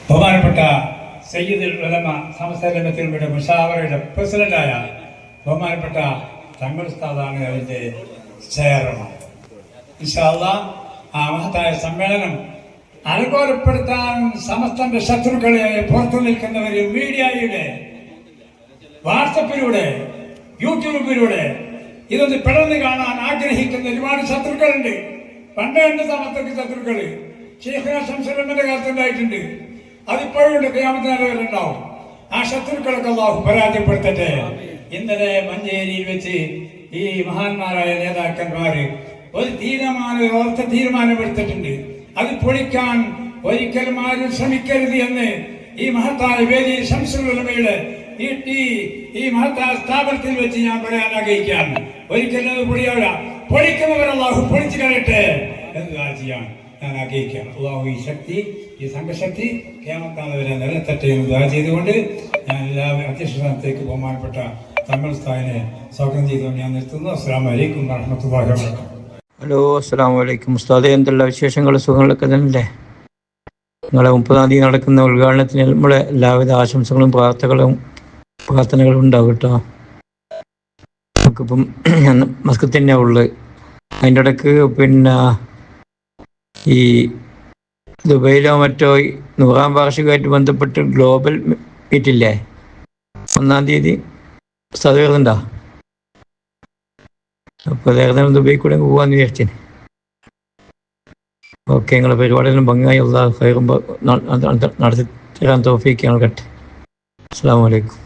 ബഹുമാനപ്പെട്ട സയ്യിദുൽ ഉലമ സമസ്തലമത്തിലൂടെ മുഷാവറയുടെ പ്രസിഡന്റായ ബഹുമാനപ്പെട്ട തങ്ങൾ ഉസ്താദാണ് അതിൻ്റെ ചെയർമാൻ. ഇൻഷാ അല്ലാഹ് ആ മഹത്തായ സമ്മേളനം അലങ്കോലപ്പെടുത്താൻ സമസ്തന്റെ ശത്രുക്കളെ പുറത്തു നിൽക്കുന്നവരും മീഡിയയുടെ വാട്സപ്പിലൂടെ യൂട്യൂബിലൂടെ ഇതൊന്ന് പിളർന്നു കാണാൻ ആഗ്രഹിക്കുന്ന ഒരുപാട് ശത്രുക്കളുണ്ട്. പണ്ട് എന്റെ സമസ്തക്ക് ശത്രുക്കള് ശൈഖുനാ ശംസുലമന്റെ കാലത്തുണ്ടായിട്ടുണ്ട്. അതിപ്പോഴുണ്ട്, ഖിയാമത്ത് നാൾ വരെ ഉണ്ടാവും. ആ ശത്രുക്കളൊക്കെ അല്ലാഹു പരാജയപ്പെടുത്തട്ടെ. ഇന്നലെ മഞ്ചേരിയിൽ വെച്ച് ഈ മഹാന്മാരായ നേതാക്കന്മാര് ഒരു തീരുമാനമെടുത്തിട്ടുണ്ട്. അത് പൊളിക്കാൻ ഒരിക്കലും ആരും ശ്രമിക്കരുത് എന്ന് ഈ മഹത്തായ വേദിയിൽ ശംസുൽ ഉലമയുടെ ഈ മഹത്തായ സ്ഥാപനത്തിൽ വെച്ച് ഞാൻ പറയാൻ ആഗ്രഹിക്കുകയാണ്. ഒരിക്കലും അത് പൊളിക്കുന്നവർ അല്ലാഹു പൊളിച്ചു കളയട്ടെ എന്ന് ചെയ്യാൻ ഞാൻ ആഗ്രഹിക്കുകയാണ്. അല്ലാഹു ഈ ശക്തി, ഈ സംഘശക്തി ഖിയാമത്ത് നാൾ വരെ നിലനിർത്തട്ടെ എന്ന് ദുആ ചെയ്തുകൊണ്ട് ഞാൻ എല്ലാവരും അധ്യക്ഷ സ്ഥാനത്തേക്ക് ബഹുമാനപ്പെട്ട തങ്ങൾ ഉസ്താദിനെ സ്വാഗതം ചെയ്തുകൊണ്ട് ഞാൻ നിർത്തുന്നു. അസ്സലാമു അലൈക്കും വറഹ്മത്തുള്ളാഹി വബറകാതുഹു. ഹലോ, അസ്സലാമു അലൈക്കും ഉസ്താദേ. എന്തെല്ലാം വിശേഷങ്ങൾ, സുഖങ്ങളൊക്കെ തന്നെയല്ലേ? നിങ്ങളെ 30-ാം തീയതി നടക്കുന്ന ഉദ്ഘാടനത്തിന് നമ്മളെ എല്ലാവിധ ആശംസകളും പ്രാർത്ഥനകളും ഉണ്ടാവും കേട്ടോ. നമുക്കിപ്പം മസ്കത്ത് തന്നെയാണ് ഉള്ളത്. അതിൻ്റെ ഇടയ്ക്ക് പിന്നെ ഈ ദുബൈയിലോ മറ്റോ 100-ാം വാർഷികമായിട്ട് ബന്ധപ്പെട്ട് ഗ്ലോബൽ മീറ്റില്ലേ, 1-ാം തീയതി ഉസ്താദ് വരുന്നുണ്ടോ? അപ്പോൾ ഏകദേശം ദുബൈ കൂടെ പോകാമെന്ന് വിചാരിച്ചേന്. ഓക്കെ, നിങ്ങളുടെ പരിപാടിയെല്ലാം ഭംഗിയായി അല്ലാഹു ഖൈറും നടത്തി തരാൻ തൗഫീഖ് നൽകട്ടെ. അസ്സലാമു അലൈക്കും.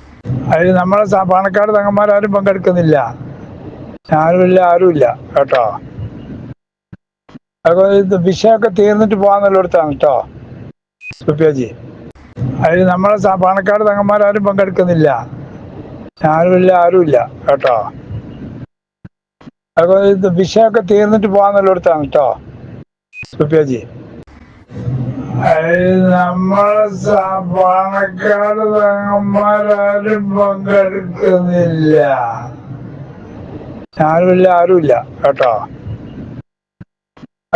അതിൽ നമ്മളെ പാണക്കാട് തങ്ങന്മാരും പങ്കെടുക്കുന്നില്ല, ഞാനുമില്ല, ആരുമില്ല കേട്ടോ. അതുപോലെ വിഷയമൊക്കെ തീർന്നിട്ട് പോകാന്നുള്ളിടത്താണ് കേട്ടോ സുഫിയാജി. അതിൽ നമ്മളെ പാണക്കാട് തങ്ങന്മാരും പങ്കെടുക്കുന്നില്ല, ഞാനുമില്ല, ആരുമില്ല കേട്ടോ. അതുപോലെ വിഷയമൊക്കെ തീർന്നിട്ട് പോകാന്നുള്ളിടത്താണ് കേട്ടോ സുഫിയാജി. നമ്മളെ പാണക്കാട് തങ്ങന്മാരും പങ്കെടുക്കുന്നില്ല, ഞാനുമില്ല, ആരുമില്ല കേട്ടോ.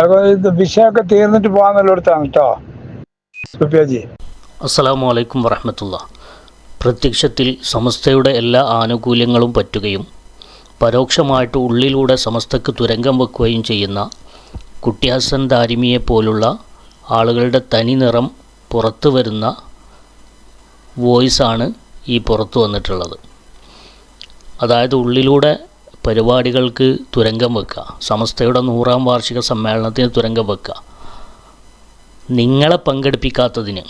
അതുപോലെ വിഷയമൊക്കെ തീർന്നിട്ട് പോകാന്നുള്ളിടത്താണ് കേട്ടോ സുഫിയാജി. അസ്സലാമു അലൈക്കും വറഹ്മത്തുള്ളാഹി. പ്രത്യക്ഷത്തിൽ സമസ്തയുടെ എല്ലാ ആനുകൂല്യങ്ങളും പറ്റുകയും പരോക്ഷമായിട്ട് ഉള്ളിലൂടെ സമസ്തക്ക് തുരങ്കം വെക്കുകയും ചെയ്യുന്ന കുട്ടി ഹസൻ ദാരിമിയെ പോലുള്ള ആളുകളുടെ തനി നിറം പുറത്തു വരുന്ന വോയിസാണ് ഈ പുറത്തു വന്നിട്ടുള്ളത്. അതായത് ഉള്ളിലൂടെ പരിപാടികൾക്ക് തുരങ്കം വെക്കുക, സമസ്തയുടെ 100-ാം വാർഷിക സമ്മേളനത്തിന് തുരങ്കം വെക്കുക, നിങ്ങളെ പങ്കെടുപ്പിക്കാത്തതിന്,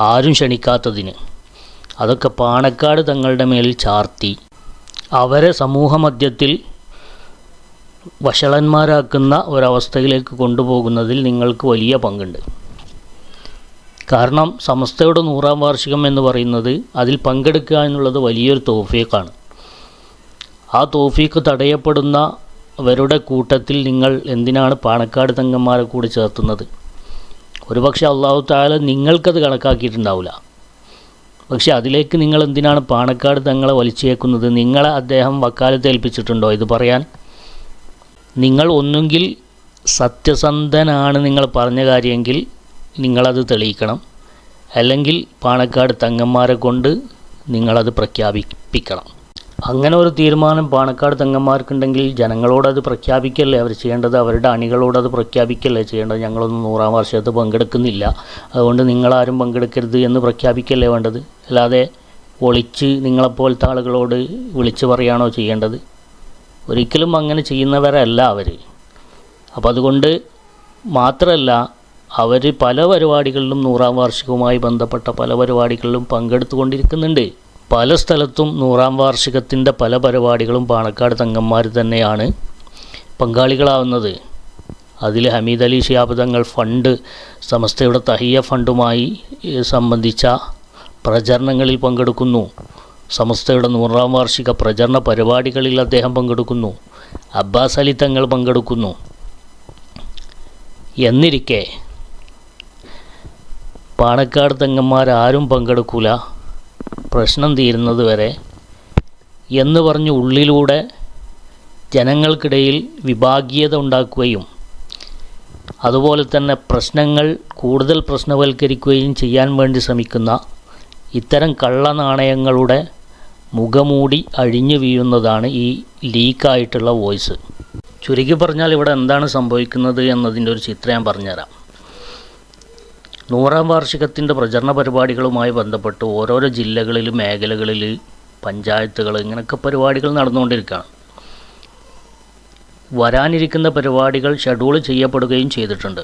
ആരും ക്ഷണിക്കാത്തതിന്, അതൊക്കെ പാണക്കാട് തങ്ങളുടെ മേൽ ചാർത്തി അവരെ സമൂഹമധ്യത്തിൽ വഷളന്മാരാക്കുന്ന ഒരവസ്ഥയിലേക്ക് കൊണ്ടുപോകുന്നതിൽ നിങ്ങൾക്ക് വലിയ പങ്കുണ്ട്. കാരണം സമസ്തയുടെ 100-ാം വാർഷികം എന്ന് പറയുന്നത്, അതിൽ പങ്കെടുക്കുക എന്നുള്ളത് വലിയൊരു തൗഫീഖാണ്. ആ തൗഫീഖ് തടയപ്പെടുന്നവരുടെ കൂട്ടത്തിൽ നിങ്ങൾ എന്തിനാണ് പാണക്കാട് തങ്ങന്മാരെ കൂടി ചേർത്തുന്നത്? ഒരുപക്ഷെ അല്ലാഹു തആല നിങ്ങൾക്കത് കണക്കാക്കിയിട്ടുണ്ടാവില്ല. പക്ഷെ അതിലേക്ക് നിങ്ങൾ എന്തിനാണ് പാണക്കാട് തങ്ങളെ വലിച്ചേക്കുന്നത്? നിങ്ങളെ അദ്ദേഹം വക്കാലത്ത് ഏൽപ്പിച്ചിട്ടുണ്ടോ ഇത് പറയാൻ? നിങ്ങൾ ഒന്നുകിൽ സത്യസന്ധനാണ് നിങ്ങൾ പറഞ്ഞ കാര്യമെങ്കിൽ നിങ്ങളത് തെളിയിക്കണം, അല്ലെങ്കിൽ പാണക്കാട് തങ്ങന്മാരെ കൊണ്ട് നിങ്ങളത് പ്രഖ്യാപിപ്പിക്കണം. അങ്ങനെ ഒരു തീരുമാനം പാണക്കാട് തങ്ങന്മാർക്കുണ്ടെങ്കിൽ ജനങ്ങളോടത് പ്രഖ്യാപിക്കല്ലേ അവർ ചെയ്യേണ്ടത്, അവരുടെ അണികളോടത് പ്രഖ്യാപിക്കല്ലേ ചെയ്യേണ്ടത്. ഞങ്ങളൊന്നും 100-ാം വർഷത്ത് പങ്കെടുക്കുന്നില്ല, അതുകൊണ്ട് നിങ്ങളാരും പങ്കെടുക്കരുത് എന്ന് പ്രഖ്യാപിക്കല്ലേ വേണ്ടത്. അല്ലാതെ ഒളിച്ച് നിങ്ങളെപ്പോലത്തെ ആളുകളോട് വിളിച്ചു പറയുകയാണോ ചെയ്യേണ്ടത്? ഒരിക്കലും അങ്ങനെ ചെയ്യുന്നവരല്ല അവർ. അപ്പം അതുകൊണ്ട് മാത്രമല്ല, അവർ പല പരിപാടികളിലും 100-ാം വാർഷികവുമായി ബന്ധപ്പെട്ട പല പരിപാടികളിലും പങ്കെടുത്തുകൊണ്ടിരിക്കുന്നുണ്ട്. പല സ്ഥലത്തും 100-ാം വാർഷികത്തിൻ്റെ പല പരിപാടികളും പാണക്കാട് തങ്ങന്മാർ തന്നെയാണ് പങ്കാളികളാവുന്നത്. അതിൽ ഹമീദ് അലി ശിഹാബ് തങ്ങൾ ഫണ്ട്, സമസ്തയുടെ തഹിയ ഫണ്ടുമായി സംബന്ധിച്ച പ്രചരണങ്ങളിൽ പങ്കെടുക്കുന്നു. സമസ്തയുടെ 100-ാം വാർഷിക പ്രചരണ പരിപാടികളിൽ അദ്ദേഹം പങ്കെടുക്കുന്നു. അബ്ബാസ് അലി തങ്ങൾ പങ്കെടുക്കുന്നു. എന്നിരിക്കെ പാണക്കാട് തങ്ങന്മാരാരും പങ്കെടുക്കില്ല, പ്രശ്നം തീരുന്നത് വരെ എന്ന് പറഞ്ഞ് ഉള്ളിലൂടെ ജനങ്ങൾക്കിടയിൽ വിഭാഗീയത ഉണ്ടാക്കുകയും അതുപോലെ തന്നെ പ്രശ്നങ്ങൾ കൂടുതൽ പ്രശ്നവൽക്കരിക്കുകയും ചെയ്യാൻ വേണ്ടി ശ്രമിക്കുന്ന ഇത്തരം കള്ളനാണയങ്ങളുടെ മുഖമൂടി അഴിഞ്ഞു വീഴുന്നതാണ് ഈ ലീക്കായിട്ടുള്ള വോയിസ്. ചുരുക്കി പറഞ്ഞാൽ ഇവിടെ എന്താണ് സംഭവിക്കുന്നത് എന്നതിൻ്റെ ഒരു ചിത്രം ഞാൻ പറഞ്ഞുതരാം. 100ാം വാർഷികത്തിൻ്റെ പ്രചരണ പരിപാടികളുമായി ബന്ധപ്പെട്ട് ഓരോരോ ജില്ലകളിൽ, മേഖലകളിൽ, പഞ്ചായത്തുകൾ ഇങ്ങനെയൊക്കെ പരിപാടികൾ നടന്നുകൊണ്ടിരിക്കുകയാണ്. വരാനിരിക്കുന്ന പരിപാടികൾ ഷെഡ്യൂൾ ചെയ്യപ്പെടുകയും ചെയ്തിട്ടുണ്ട്.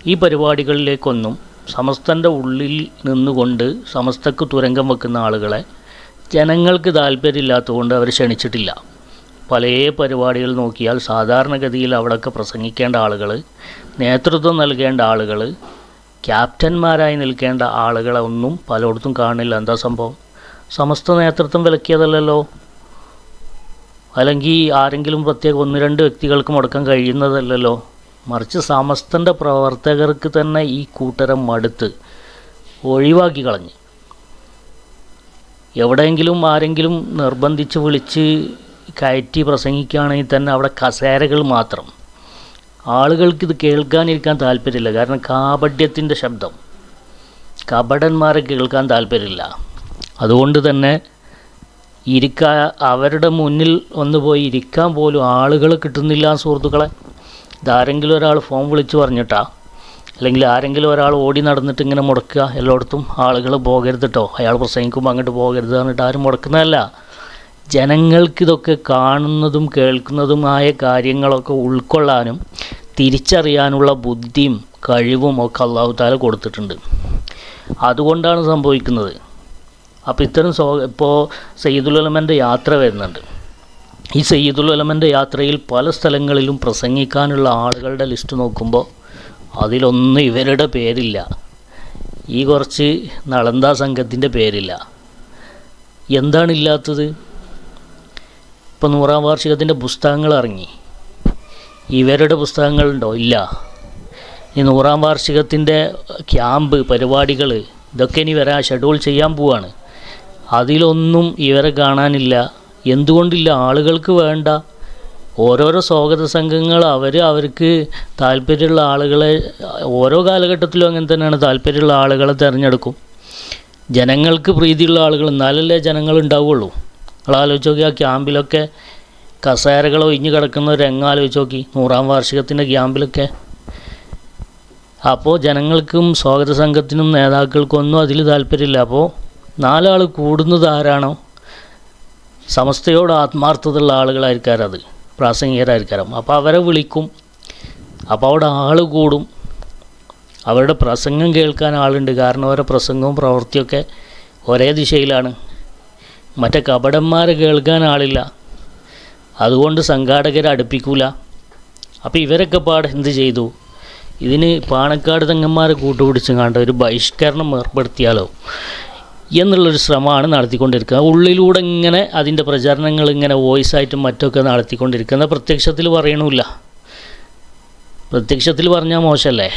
ഈ പരിപാടികളിലേക്കൊന്നും സമസ്തൻ്റെ ഉള്ളിൽ നിന്നുകൊണ്ട് സമസ്തക്ക് തുരങ്കം വെക്കുന്ന ആളുകളെ ജനങ്ങൾക്ക് താല്പര്യമില്ലാത്തതുകൊണ്ട് അവർ ക്ഷണിച്ചിട്ടില്ല. പല പരിപാടികൾ നോക്കിയാൽ സാധാരണഗതിയിൽ അവിടെയൊക്കെ പ്രസംഗിക്കേണ്ട ആളുകൾ, നേതൃത്വം നൽകേണ്ട ആളുകൾ, ക്യാപ്റ്റന്മാരായി നിൽക്കേണ്ട ആളുകളെ ഒന്നും പലയിടത്തും കാണില്ല. എന്താ സംഭവം? സമസ്ത നേതൃത്വം വിലക്കിയതല്ലല്ലോ, അല്ലെങ്കിൽ ആരെങ്കിലും പ്രത്യേക 1-2 വ്യക്തികൾക്ക് മുടക്കാൻ കഴിയുന്നതല്ലല്ലോ. മറിച്ച് സമസ്തൻ്റെ പ്രവർത്തകർക്ക് തന്നെ ഈ കൂട്ടരം മടുത്ത് ഒഴിവാക്കി കളഞ്ഞ്. എവിടെയെങ്കിലും ആരെങ്കിലും നിർബന്ധിച്ച് വിളിച്ച് കയറ്റി പ്രസംഗിക്കുകയാണെങ്കിൽ തന്നെ അവിടെ കസേരകൾ മാത്രം. ആളുകൾക്കിത് കേൾക്കാനിരിക്കാൻ താല്പര്യമില്ല. കാരണം കാപഢ്യത്തിൻ്റെ ശബ്ദം, കപടന്മാരെ കേൾക്കാൻ താല്പര്യമില്ല. അതുകൊണ്ട് തന്നെ അവരുടെ മുന്നിൽ ഒന്ന് പോയി ഇരിക്കാൻ പോലും ആളുകൾ കിട്ടുന്നില്ല സുഹൃത്തുക്കളെ. ഇതാരെങ്കിലും ഒരാൾ ഫോൺ വിളിച്ച് പറഞ്ഞിട്ടാ, അല്ലെങ്കിൽ ആരെങ്കിലും ഒരാൾ ഓടി നടന്നിട്ട് ഇങ്ങനെ മുടക്കുക എല്ലായിടത്തും ആളുകൾ പോകരുത് കേട്ടോ, അയാൾ പ്രസംഗിക്കുമ്പോൾ അങ്ങോട്ട് പോകരുത് പറഞ്ഞിട്ട് ആരും മുടക്കുന്നതല്ല. ജനങ്ങൾക്കിതൊക്കെ കാണുന്നതും കേൾക്കുന്നതുമായ കാര്യങ്ങളൊക്കെ ഉൾക്കൊള്ളാനും തിരിച്ചറിയാനുള്ള ബുദ്ധിയും കഴിവും ഒക്കെ അല്ലാഹു തആല കൊടുത്തിട്ടുണ്ട്. അതുകൊണ്ടാണ് സംഭവിക്കുന്നത്. അപ്പോൾ ഇത്തരം ഇപ്പോൾ സയ്യിദുൽ ഉലമൻ്റെ യാത്ര വരുന്നുണ്ട്. ഈ സയ്യിദുൽ ഉലമൻ്റെ യാത്രയിൽ പല സ്ഥലങ്ങളിലും പ്രസംഗിക്കാനുള്ള ആളുകളുടെ ലിസ്റ്റ് നോക്കുമ്പോൾ അതിലൊന്നും ഇവരുടെ പേരില്ല. ഈ കുറച്ച് നളന്ദ സംഘത്തിൻ്റെ പേരില്ല. എന്താണില്ലാത്തത്? ഇപ്പോൾ 100ാം വാർഷികത്തിൻ്റെ പുസ്തകങ്ങൾ ഇറങ്ങി, ഇവരുടെ പുസ്തകങ്ങളുണ്ടോ? ഇല്ല. ഈ 100ാം വാർഷികത്തിൻ്റെ ക്യാമ്പ് പരിപാടികൾ ഇതൊക്കെ ഇനി വരാൻ ഷെഡ്യൂൾ ചെയ്യാൻ പോവാണ്. അതിലൊന്നും ഇവരെ കാണാനില്ല. എന്തുകൊണ്ടില്ല? ആളുകൾക്ക് വേണ്ട. ഓരോരോ സ്വാഗത സംഘങ്ങൾ അവർക്ക് താല്പര്യമുള്ള ആളുകളെ, ഓരോ കാലഘട്ടത്തിലും അങ്ങനെ തന്നെയാണ്, താല്പര്യമുള്ള ആളുകളെ തിരഞ്ഞെടുക്കും. ജനങ്ങൾക്ക് പ്രീതിയുള്ള ആളുകൾ, എന്നാലല്ലേ ജനങ്ങൾ ഉണ്ടാവുള്ളൂ. നിങ്ങൾ ആലോചിച്ച് നോക്കി, ആ ക്യാമ്പിലൊക്കെ കസേരകൾ ഒഴിഞ്ഞ് കിടക്കുന്ന ഒരു രംഗം ആലോചിച്ച് നോക്കി, 100ാം വാർഷികത്തിൻ്റെ ക്യാമ്പിലൊക്കെ. അപ്പോൾ ജനങ്ങൾക്കും സ്വാഗത സംഘത്തിനും നേതാക്കൾക്കൊന്നും അതിൽ താല്പര്യമില്ല. അപ്പോൾ 4 ആൾ കൂടുന്നത് ആരാണോ? സമസ്തയോട് ആത്മാർത്ഥതയുള്ള ആളുകളായിരിക്കാം, അത് പ്രാസംഗികരായിരിക്കാം. അപ്പോൾ അവരെ വിളിക്കും. അപ്പോൾ അവിടെ ആൾ കൂടും. അവരുടെ പ്രസംഗം കേൾക്കാൻ ആളുണ്ട്. കാരണം അവരുടെ പ്രസംഗവും പ്രവൃത്തിയൊക്കെ ഒരേ ദിശയിലാണ്. മറ്റേ കപടന്മാരെ കേൾക്കാൻ ആളില്ല. അതുകൊണ്ട് സംഘാടകരെ അടുപ്പിക്കൂല. അപ്പോൾ ഇവരൊക്കെ എന്ത് ചെയ്തു? ഇതിന് പാണക്കാട് തങ്ങന്മാരെ കൂട്ടുപിടിച്ചും കണ്ട ഒരു ബഹിഷ്കരണം ഏർപ്പെടുത്തിയാലോ എന്നുള്ളൊരു ശ്രമമാണ് നടത്തിക്കൊണ്ടിരിക്കുക. ഉള്ളിലൂടെ ഇങ്ങനെ അതിൻ്റെ പ്രചരണങ്ങൾ ഇങ്ങനെ വോയിസായിട്ടും മറ്റൊക്കെ നടത്തിക്കൊണ്ടിരിക്കുന്ന പ്രത്യക്ഷത്തിൽ പറയണമില്ല. പ്രത്യക്ഷത്തിൽ പറഞ്ഞാൽ മോശമല്ലേ?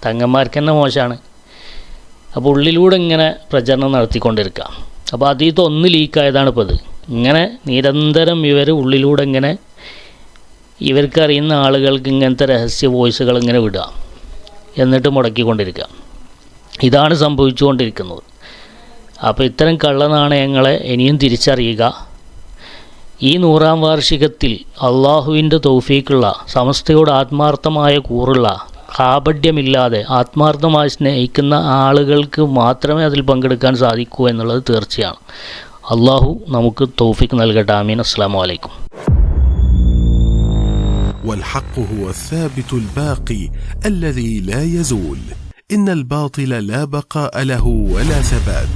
തങ്ങന്മാർക്ക് തന്നെ മോശമാണ്. അപ്പോൾ ഉള്ളിലൂടെ ഇങ്ങനെ പ്രചരണം നടത്തിക്കൊണ്ടിരിക്കുക. അപ്പോൾ അതിൽ ലീക്കായതാണ് ഇപ്പോൾ ഇത്. ഇങ്ങനെ നിരന്തരം ഇവർ ഉള്ളിലൂടെ ഇങ്ങനെ ഇവർക്കറിയുന്ന ആളുകൾക്ക് ഇങ്ങനത്തെ രഹസ്യ വോയിസുകൾ ഇങ്ങനെ വിടുക, എന്നിട്ട് മുടക്കിക്കൊണ്ടിരിക്കുക. ഇതാണ് സംഭവിച്ചുകൊണ്ടിരിക്കുന്നത്. അപ്പോൾ ഇത്തരം കള്ളനാണയങ്ങളെ ഇനിയും തിരിച്ചറിയുക. ഈ 100ാം വാർഷികത്തിൽ അള്ളാഹുവിൻ്റെ തൗഫീഖുള്ള, സമസ്തയോട് ആത്മാർത്ഥമായ കൂറുള്ള, കാപഢ്യമില്ലാതെ ആത്മാർത്ഥമായി സ്നേഹിക്കുന്ന ആളുകൾക്ക് മാത്രമേ അതിൽ പങ്കെടുക്കാൻ സാധിക്കൂ എന്നുള്ളത് തീർച്ചയാണ്. അള്ളാഹു നമുക്ക് തൗഫീഖ് നൽകട്ടെ. ആമീൻ. അസ്സലാമു അലൈക്കും. والحق هو الثابت الباقي الذي لا يزول. إن الباطل لا بقاء له ولا ثبات.